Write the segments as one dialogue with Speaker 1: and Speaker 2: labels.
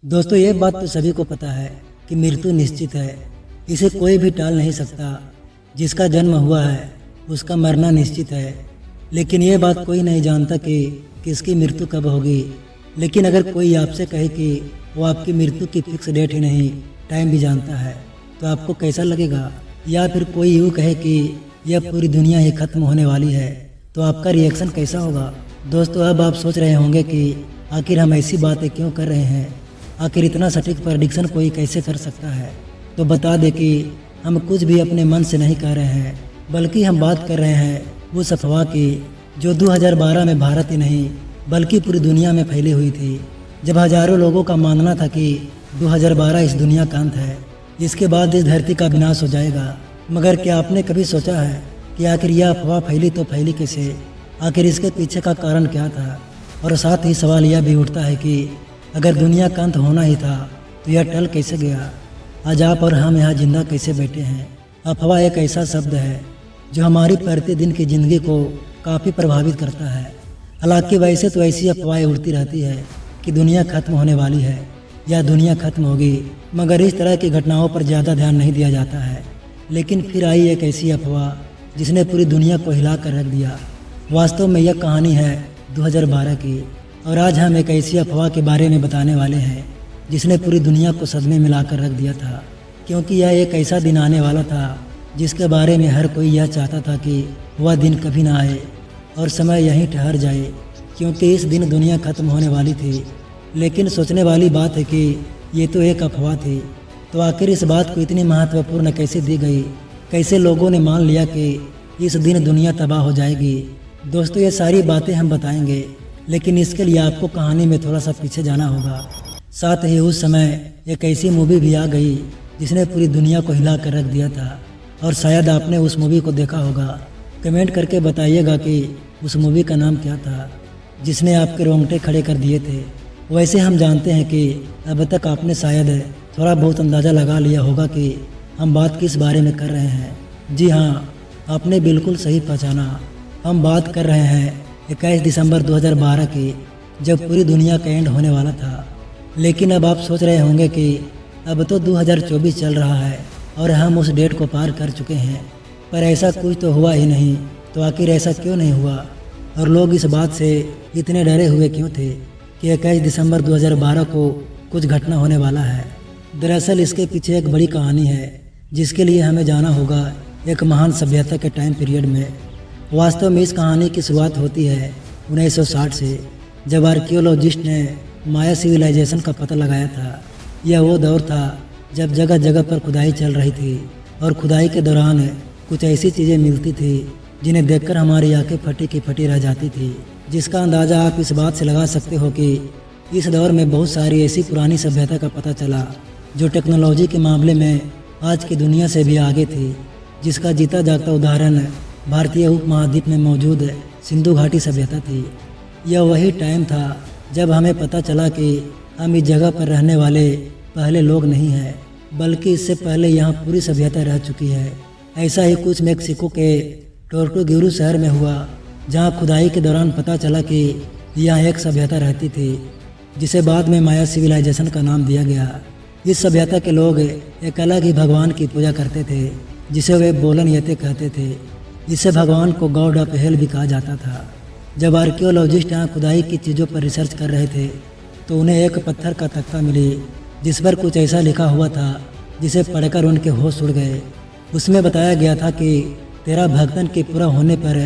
Speaker 1: दोस्तों ये बात तो सभी को पता है कि मृत्यु निश्चित है, इसे कोई भी टाल नहीं सकता। जिसका जन्म हुआ है उसका मरना निश्चित है, लेकिन ये बात कोई नहीं जानता कि किसकी मृत्यु कब होगी। लेकिन अगर कोई आपसे कहे कि वो आपकी मृत्यु की फिक्स डेट ही नहीं टाइम भी जानता है, तो आपको कैसा लगेगा? या फिर कोई यूँ कहे कि यह पूरी दुनिया ही खत्म होने वाली है, तो आपका रिएक्शन कैसा होगा? दोस्तों अब आप सोच रहे होंगे कि आखिर हम ऐसी बातें क्यों कर रहे हैं, आखिर इतना सटीक प्रेडिक्शन कोई कैसे कर सकता है। तो बता दें कि हम कुछ भी अपने मन से नहीं कह रहे हैं, बल्कि हम बात कर रहे हैं उस अफवाह की जो 2012 में भारत ही नहीं बल्कि पूरी दुनिया में फैली हुई थी, जब हजारों लोगों का मानना था कि 2012 इस दुनिया का अंत है, इसके बाद इस धरती का विनाश हो जाएगा। मगर क्या आपने कभी सोचा है कि आखिर यह अफवाह फैली तो फैली कैसे? आखिर इसके पीछे का कारण क्या था? और साथ ही सवाल यह भी उठता है कि अगर दुनिया का अंत होना ही था तो यह टल कैसे गया? आज आप और हम यहाँ जिंदा कैसे बैठे हैं? अफवाह एक ऐसा शब्द है जो हमारी प्रतिदिन की ज़िंदगी को काफ़ी प्रभावित करता है। हालांकि वैसे तो ऐसी अफवाहें उड़ती रहती है कि दुनिया खत्म होने वाली है या दुनिया खत्म होगी, मगर इस तरह की घटनाओं पर ज़्यादा ध्यान नहीं दिया जाता है। लेकिन फिर आई एक ऐसी अफवाह जिसने पूरी दुनिया को हिला कर रख दिया। वास्तव में यह कहानी है 2012 की, और आज हम एक ऐसी अफवाह के बारे में बताने वाले हैं जिसने पूरी दुनिया को सदमे में लाकर रख दिया था। क्योंकि यह एक ऐसा दिन आने वाला था जिसके बारे में हर कोई यह चाहता था कि वह दिन कभी ना आए और समय यहीं ठहर जाए, क्योंकि इस दिन दुनिया खत्म होने वाली थी। लेकिन सोचने वाली बात है कि ये तो एक अफवाह थी, तो आखिर इस बात को इतनी महत्वपूर्ण कैसे दी गई? कैसे लोगों ने मान लिया कि इस दिन दुनिया तबाह हो जाएगी? दोस्तों ये सारी बातें हम बताएंगे, लेकिन इसके लिए आपको कहानी में थोड़ा सा पीछे जाना होगा। साथ ही उस समय एक ऐसी मूवी भी आ गई जिसने पूरी दुनिया को हिला कर रख दिया था, और शायद आपने उस मूवी को देखा होगा। कमेंट करके बताइएगा कि उस मूवी का नाम क्या था जिसने आपके रोंगटे खड़े कर दिए थे। वैसे हम जानते हैं कि अब तक आपने शायद थोड़ा बहुत अंदाज़ा लगा लिया होगा कि हम बात किस बारे में कर रहे हैं। जी हाँ, आपने बिल्कुल सही पहचाना। हम बात कर रहे हैं 21 दिसंबर 2012 की, जब पूरी दुनिया का एंड होने वाला था। लेकिन अब आप सोच रहे होंगे कि अब तो 2024 चल रहा है और हम उस डेट को पार कर चुके हैं, पर ऐसा कुछ तो हुआ ही नहीं। तो आखिर ऐसा क्यों नहीं हुआ, और लोग इस बात से इतने डरे हुए क्यों थे कि 21 दिसंबर 2012 को कुछ घटना होने वाला है? दरअसल इसके पीछे एक बड़ी कहानी है जिसके लिए हमें जाना होगा एक महान सभ्यता के टाइम पीरियड में। वास्तव में इस कहानी की शुरुआत होती है 1960 से, जब आर्कियोलॉजिस्ट ने माया सिविलाइजेशन का पता लगाया था। यह वो दौर था जब जगह जगह पर खुदाई चल रही थी, और खुदाई के दौरान कुछ ऐसी चीज़ें मिलती थी जिन्हें देखकर हमारी आंखें फटी की फटी रह जाती थी, जिसका अंदाज़ा आप इस बात से लगा सकते हो कि इस दौर में बहुत सारी ऐसी पुरानी सभ्यता का पता चला जो टेक्नोलॉजी के मामले में आज की दुनिया से भी आगे थी, जिसका जीता जागता उदाहरण भारतीय उपमहाद्वीप में मौजूद सिंधु घाटी सभ्यता थी। यह वही टाइम था जब हमें पता चला कि हम इस जगह पर रहने वाले पहले लोग नहीं हैं, बल्कि इससे पहले यहाँ पूरी सभ्यता रह चुकी है। ऐसा ही कुछ मेक्सिको के टोर्टुगेरू शहर में हुआ, जहाँ खुदाई के दौरान पता चला कि यहाँ एक सभ्यता रहती थी जिसे बाद में माया सिविलाइजेशन का नाम दिया गया। इस सभ्यता के लोग एक अलग ही भगवान की पूजा करते थे जिसे वे बोलन यते कहते थे। इसे भगवान को गॉड ऑफ हेल भी कहा जाता था। जब आर्कियोलॉजिस्ट यहाँ खुदाई की चीज़ों पर रिसर्च कर रहे थे तो उन्हें एक पत्थर का तख्ता मिली जिस पर कुछ ऐसा लिखा हुआ था जिसे पढ़कर उनके होश उड़ गए। उसमें बताया गया था कि 13 भक्तन के पूरा होने पर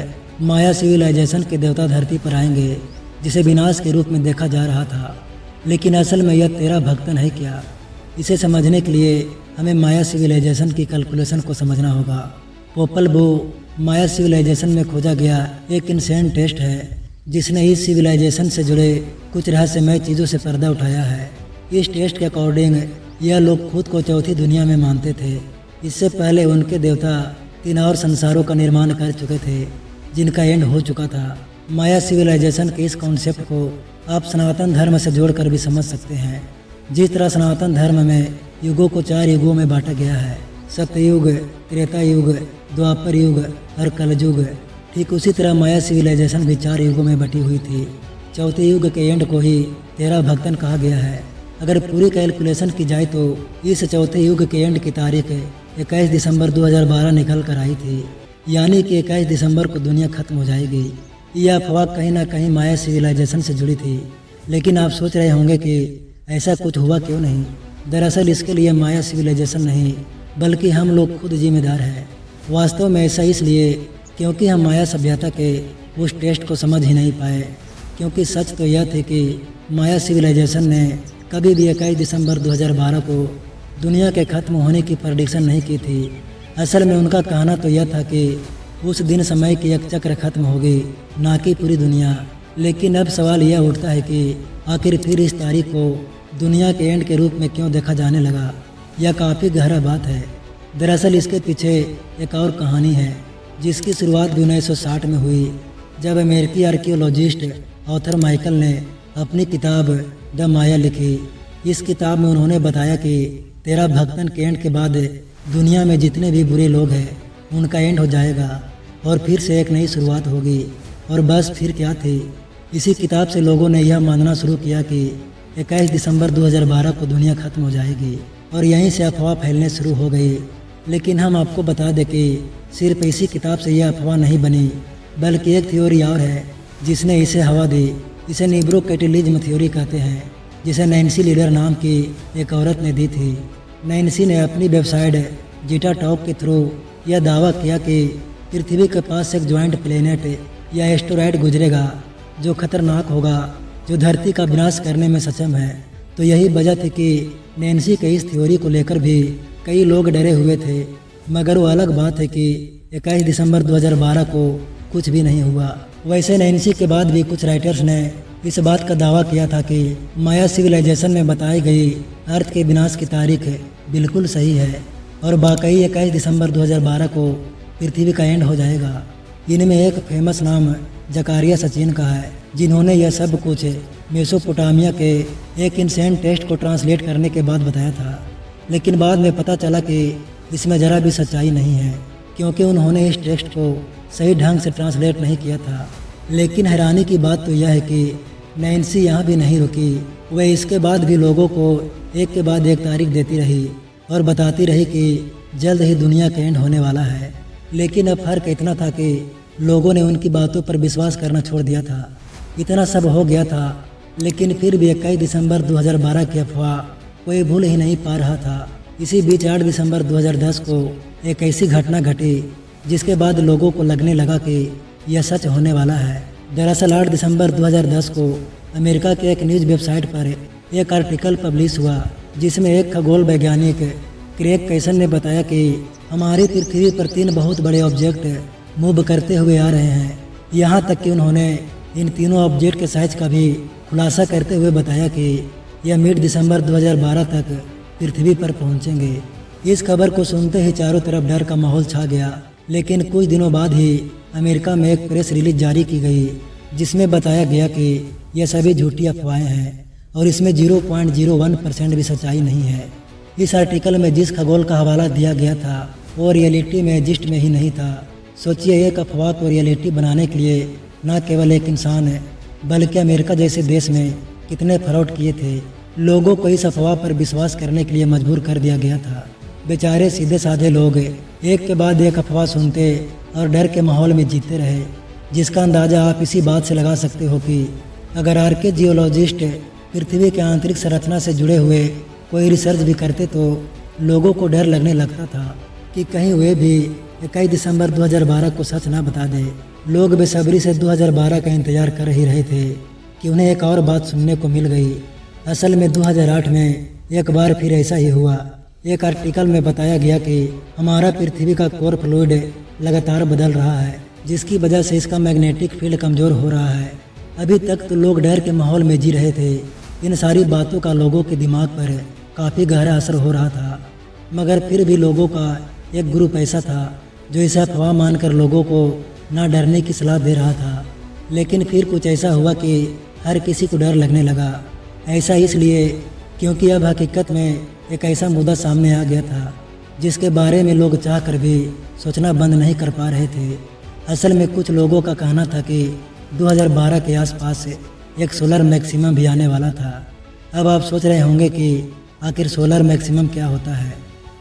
Speaker 1: माया सिविलाइजेशन के देवता धरती पर आएंगे, जिसे विनाश के रूप में देखा जा रहा था। लेकिन असल में यह 13 भक्तन है क्या? इसे समझने के लिए हमें माया सिविलाइजेशन की कैलकुलेशन को समझना होगा। पोपल बो माया सिविलाइजेशन में खोजा गया एक इंसेंट टेस्ट है जिसने इस सिविलाइजेशन से जुड़े कुछ रहस्यमय चीज़ों से पर्दा उठाया है। इस टेस्ट के अकॉर्डिंग यह लोग खुद को चौथी दुनिया में मानते थे। इससे पहले उनके देवता 3 और संसारों का निर्माण कर चुके थे जिनका एंड हो चुका था। माया सिविलाइजेशन के इस कॉन्सेप्ट को आप सनातन धर्म से जोड़कर भी समझ सकते हैं। जिस तरह सनातन धर्म में युगों को 4 युगों में बांटा गया है, सत्ययुग, त्रेता युग, द्वापर युग और कलयुग, ठीक उसी तरह माया सिविलाइजेशन भी 4 युगों में बटी हुई थी। चौथे युग के एंड को ही 13 भक्तन कहा गया है। अगर पूरी कैलकुलेशन की जाए तो इस चौथे युग के एंड की तारीख 21 दिसंबर 2012 निकल कर आई थी, यानी कि 21 दिसंबर को दुनिया खत्म हो जाएगी। यह अफवाह कहीं ना कहीं माया सिविलाइजेशन से जुड़ी थी, लेकिन आप सोच रहे होंगे कि ऐसा कुछ हुआ क्यों नहीं। दरअसल इसके लिए माया सिविलाइजेशन नहीं, बल्कि हम लोग खुद जिम्मेदार हैं। वास्तव में ऐसा इसलिए क्योंकि हम माया सभ्यता के उस टेस्ट को समझ ही नहीं पाए। क्योंकि सच तो यह थे कि माया सिविलाइजेशन ने कभी भी 21 दिसंबर 2012 को दुनिया के ख़त्म होने की प्रेडिक्शन नहीं की थी। असल में उनका कहना तो यह था कि उस दिन समय की एक चक्र खत्म होगी, ना कि पूरी दुनिया। लेकिन अब सवाल यह उठता है कि आखिर फिर इस तारीख को दुनिया के एंड के रूप में क्यों देखा जाने लगा। यह काफ़ी गहरा बात है। दरअसल इसके पीछे एक और कहानी है, जिसकी शुरुआत भी 1960 में हुई, जब अमेरिकी आर्कियोलॉजिस्ट ऑथर माइकल ने अपनी किताब द माया लिखी। इस किताब में उन्होंने बताया कि 13 भक्तन के एंड के बाद दुनिया में जितने भी बुरे लोग हैं उनका एंड हो जाएगा और फिर से एक नई शुरुआत होगी। और बस फिर क्या थी, इसी किताब से लोगों ने यह मानना शुरू किया कि 21 दिसंबर 2012 को दुनिया खत्म हो जाएगी और यहीं से अफवाह फैलने शुरू हो गई। लेकिन हम आपको बता दें कि सिर्फ इसी किताब से यह अफवाह नहीं बनी, बल्कि एक थ्योरी और है जिसने इसे हवा दी। इसे न्यूरोकैटेलिज्म थ्योरी कहते हैं, जिसे नैन्सी लीडर नाम की एक औरत ने दी थी। नैन्सी ने अपनी वेबसाइट जीटा टॉक के थ्रू यह दावा किया कि पृथ्वी के पास से एक ज्वाइंट प्लेनेट या एस्टेरॉयड गुजरेगा जो खतरनाक होगा, जो धरती का विनाश करने में सक्षम है। तो यही वजह थी कि नैन्सी के इस थ्योरी को लेकर भी कई लोग डरे हुए थे। मगर वो अलग बात है कि 21 दिसंबर 2012 को कुछ भी नहीं हुआ। वैसे नैन्सी के बाद भी कुछ राइटर्स ने इस बात का दावा किया था कि माया सिविलाइजेशन में बताई गई अर्थ के विनाश की तारीख बिल्कुल सही है और वाकई 21 दिसंबर 2012 को पृथ्वी का एंड हो जाएगा। इनमें एक फेमस नाम जकारिया सचिन का है, जिन्होंने यह सब कुछ मेसोपोटामिया के एक इंसेंट टेक्स्ट को ट्रांसलेट करने के बाद बताया था। लेकिन बाद में पता चला कि इसमें ज़रा भी सच्चाई नहीं है, क्योंकि उन्होंने इस टेक्स्ट को सही ढंग से ट्रांसलेट नहीं किया था। लेकिन हैरानी की बात तो यह है कि नैन्सी यहाँ भी नहीं रुकी। वह इसके बाद भी लोगों को एक के बाद एक तारीख देती रही और बताती रही कि जल्द ही दुनिया का एंड होने वाला है। लेकिन अब फर्क इतना था कि लोगों ने उनकी बातों पर विश्वास करना छोड़ दिया था। इतना सब हो गया था, लेकिन फिर भी 21 दिसंबर 2012 की अफवाह कोई भूल ही नहीं पा रहा था। इसी बीच 8 दिसंबर 2010 को एक ऐसी घटना घटी जिसके बाद लोगों को लगने लगा कि यह सच होने वाला है। दरअसल 8 दिसंबर 2010 को अमेरिका के एक न्यूज़ वेबसाइट पर एक आर्टिकल पब्लिश हुआ, जिसमें एक खगोल वैज्ञानिक क्रेग कैसन ने बताया कि हमारी पृथ्वी पर 3 बहुत बड़े ऑब्जेक्ट मूव करते हुए आ रहे हैं। यहाँ तक कि उन्होंने इन तीनों ऑब्जेक्ट के साइज का भी खुलासा करते हुए बताया कि यह मिड दिसंबर 2012 तक पृथ्वी पर पहुँचेंगे। इस खबर को सुनते ही चारों तरफ डर का माहौल छा गया। लेकिन कुछ दिनों बाद ही अमेरिका में एक प्रेस रिलीज जारी की गई, जिसमें बताया गया कि यह सभी झूठी अफवाहें हैं और इसमें 0.01% भी सच्चाई नहीं है। इस आर्टिकल में जिस खगोल का हवाला दिया गया था वो रियलिटी में एग्जिस्ट में ही नहीं था। सोचिए, एक अफवाह को रियलिटी बनाने के लिए न केवल एक इंसान है, बल्कि अमेरिका जैसे देश में कितने फ्रॉड किए थे। लोगों को इस अफवाह पर विश्वास करने के लिए मजबूर कर दिया गया था। बेचारे सीधे साधे लोग एक के बाद एक अफवाह सुनते और डर के माहौल में जीते रहे, जिसका अंदाज़ा आप इसी बात से लगा सकते हो कि अगर आर्कियोलॉजिस्ट पृथ्वी के आंतरिक संरचना से जुड़े हुए कोई रिसर्च भी करते तो लोगों को डर लगने लगता था कि कहीं वे भी 21 दिसंबर 2012 को सच ना बता दें। लोग बेसब्री से 2012 का इंतजार कर ही रहे थे कि उन्हें एक और बात सुनने को मिल गई। असल में 2008 में एक बार फिर ऐसा ही हुआ। एक आर्टिकल में बताया गया कि हमारा पृथ्वी का कोर फ्लूइड लगातार बदल रहा है, जिसकी वजह से इसका मैग्नेटिक फील्ड कमज़ोर हो रहा है। अभी तक तो लोग डर के माहौल में जी रहे थे। इन सारी बातों का लोगों के दिमाग पर काफ़ी गहरा असर हो रहा था, मगर फिर भी लोगों का एक ग्रुप ऐसा था जो इसे अफवाह मानकर लोगों को ना डरने की सलाह दे रहा था। लेकिन फिर कुछ ऐसा हुआ कि हर किसी को डर लगने लगा। ऐसा इसलिए क्योंकि अब हकीकत में एक ऐसा मुद्दा सामने आ गया था जिसके बारे में लोग चाह कर भी सोचना बंद नहीं कर पा रहे थे। असल में कुछ लोगों का कहना था कि 2012 के आसपास एक सोलर मैक्सिमम भी आने वाला था। अब आप सोच रहे होंगे कि आखिर सोलर मैक्सिमम क्या होता है।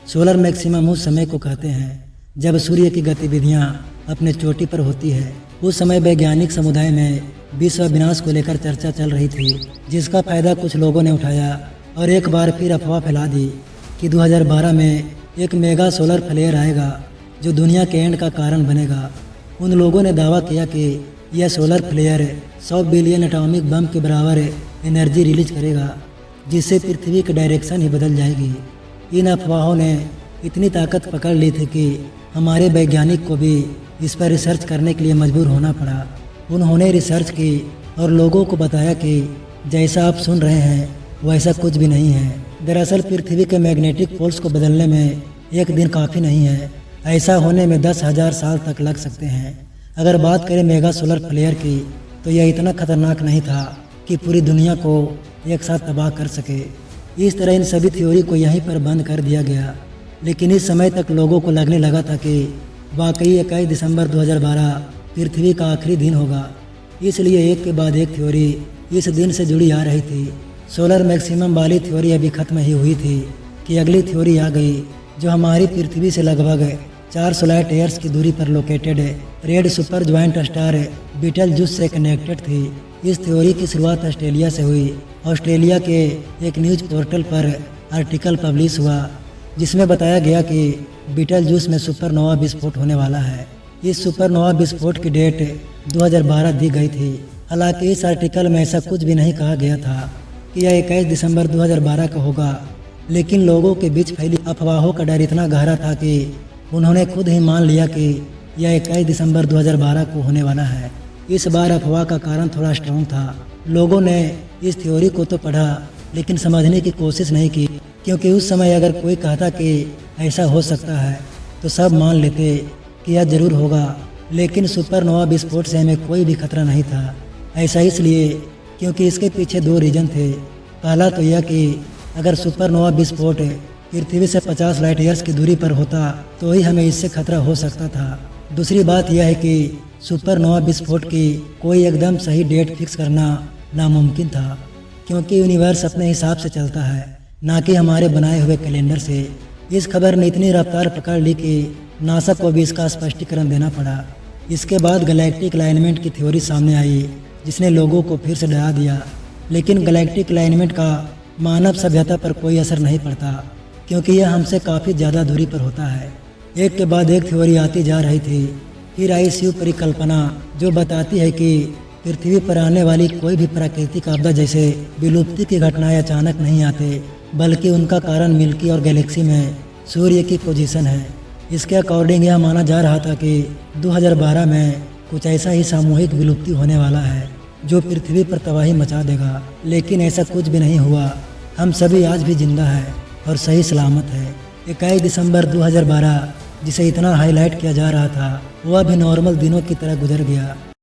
Speaker 1: सोलर मैक्सिमम उस समय को कहते हैं जब सूर्य की गतिविधियां अपने चोटी पर होती है। उस समय वैज्ञानिक समुदाय में विश्व विनाश को लेकर चर्चा चल रही थी, जिसका फायदा कुछ लोगों ने उठाया और एक बार फिर अफवाह फैला दी कि 2012 में एक मेगा सोलर फ्लेयर आएगा जो दुनिया के एंड का कारण बनेगा। उन लोगों ने दावा किया कि यह solar flare 100 billion atomic bomb के बराबर एनर्जी रिलीज करेगा, जिससे पृथ्वी की डायरेक्शन ही बदल जाएगी। इन अफवाहों ने इतनी ताकत पकड़ ली थी कि हमारे वैज्ञानिक को भी इस पर रिसर्च करने के लिए मजबूर होना पड़ा। उन्होंने रिसर्च की और लोगों को बताया कि जैसा आप सुन रहे हैं वैसा कुछ भी नहीं है। दरअसल पृथ्वी के मैग्नेटिक पोल्स को बदलने में एक दिन काफ़ी नहीं है, ऐसा होने में 10,000 साल तक लग सकते हैं। अगर बात करें मेगा सोलर फ्लेयर की, तो यह इतना खतरनाक नहीं था कि पूरी दुनिया को एक साथ तबाह कर सके। इस तरह इन सभी थ्योरी को यहीं पर बंद कर दिया गया। लेकिन इस समय तक लोगों को लगने लगा था कि वाकई 21 दिसंबर 2012 पृथ्वी का आखिरी दिन होगा। इसलिए एक के बाद एक थ्योरी इस दिन से जुड़ी आ रही थी। सोलर मैक्सिमम वाली थ्योरी अभी खत्म ही हुई थी कि अगली थ्योरी आ गई, जो हमारी पृथ्वी से लगभग 400 लाइट ईयर्स की दूरी पर located red super joint star Beetlejuice से कनेक्टेड थी। इस थ्योरी की शुरुआत ऑस्ट्रेलिया से हुई। ऑस्ट्रेलिया के एक न्यूज़ पोर्टल पर आर्टिकल पब्लिश हुआ, जिसमें बताया गया कि बीटलजूस में सुपरनोवा विस्फोट होने वाला है। इस सुपरनोवा विस्फोट की डेट 2012 दी गई थी। हालांकि इस आर्टिकल में ऐसा कुछ भी नहीं कहा गया था कि यह 21 दिसंबर 2012 का होगा, लेकिन लोगों के बीच फैली अफवाहों का डर इतना गहरा था कि उन्होंने खुद ही मान लिया कि यह 21 दिसंबर 2012 को होने वाला है। इस बार अफवाह का कारण थोड़ा स्ट्रॉन्ग था। लोगों ने इस थ्योरी को तो पढ़ा, लेकिन समझने की कोशिश नहीं की, क्योंकि उस समय अगर कोई कहता कि ऐसा हो सकता है तो सब मान लेते कि यह जरूर होगा। लेकिन सुपरनोवा विस्फोट से हमें कोई भी खतरा नहीं था। ऐसा इसलिए क्योंकि इसके पीछे 2 रीजन थे। पहला तो यह कि अगर सुपरनोवा विस्फोट पृथ्वी से 50 लाइट ईयर्स की दूरी पर होता तो ही हमें इससे खतरा हो सकता था। दूसरी बात यह है कि सुपरनोवा विस्फोट की कोई एकदम सही डेट फिक्स करना नामुमकिन था, क्योंकि यूनिवर्स अपने हिसाब से चलता है, ना कि हमारे बनाए हुए कैलेंडर से। इस खबर ने इतनी रफ्तार पकड़ ली कि नासा को भी इसका स्पष्टीकरण देना पड़ा। इसके बाद गैलेक्टिक अलाइनमेंट की थ्योरी सामने आई, जिसने लोगों को फिर से डरा दिया। लेकिन गैलेक्टिक अलाइनमेंट का मानव सभ्यता पर कोई असर नहीं पड़ता, क्योंकि यह हमसे काफ़ी ज़्यादा दूरी पर होता है। एक के बाद एक थ्योरी आती जा रही थी। फिर आई शिव परिकल्पना, जो बताती है कि पृथ्वी पर आने वाली कोई भी प्राकृतिक आपदा जैसे विलुप्ति की घटनाएं अचानक नहीं आते, बल्कि उनका कारण मिल्की और गैलेक्सी में सूर्य की पोजीशन है। इसके अकॉर्डिंग यह माना जा रहा था कि 2012 में कुछ ऐसा ही सामूहिक विलुप्ति होने वाला है जो पृथ्वी पर तबाही मचा देगा। लेकिन ऐसा कुछ भी नहीं हुआ। हम सभी आज भी जिंदा हैं और सही सलामत है। 21 दिसंबर 2012 जिसे इतना हाईलाइट किया जा रहा था, वह भी नॉर्मल दिनों की तरह गुजर गया।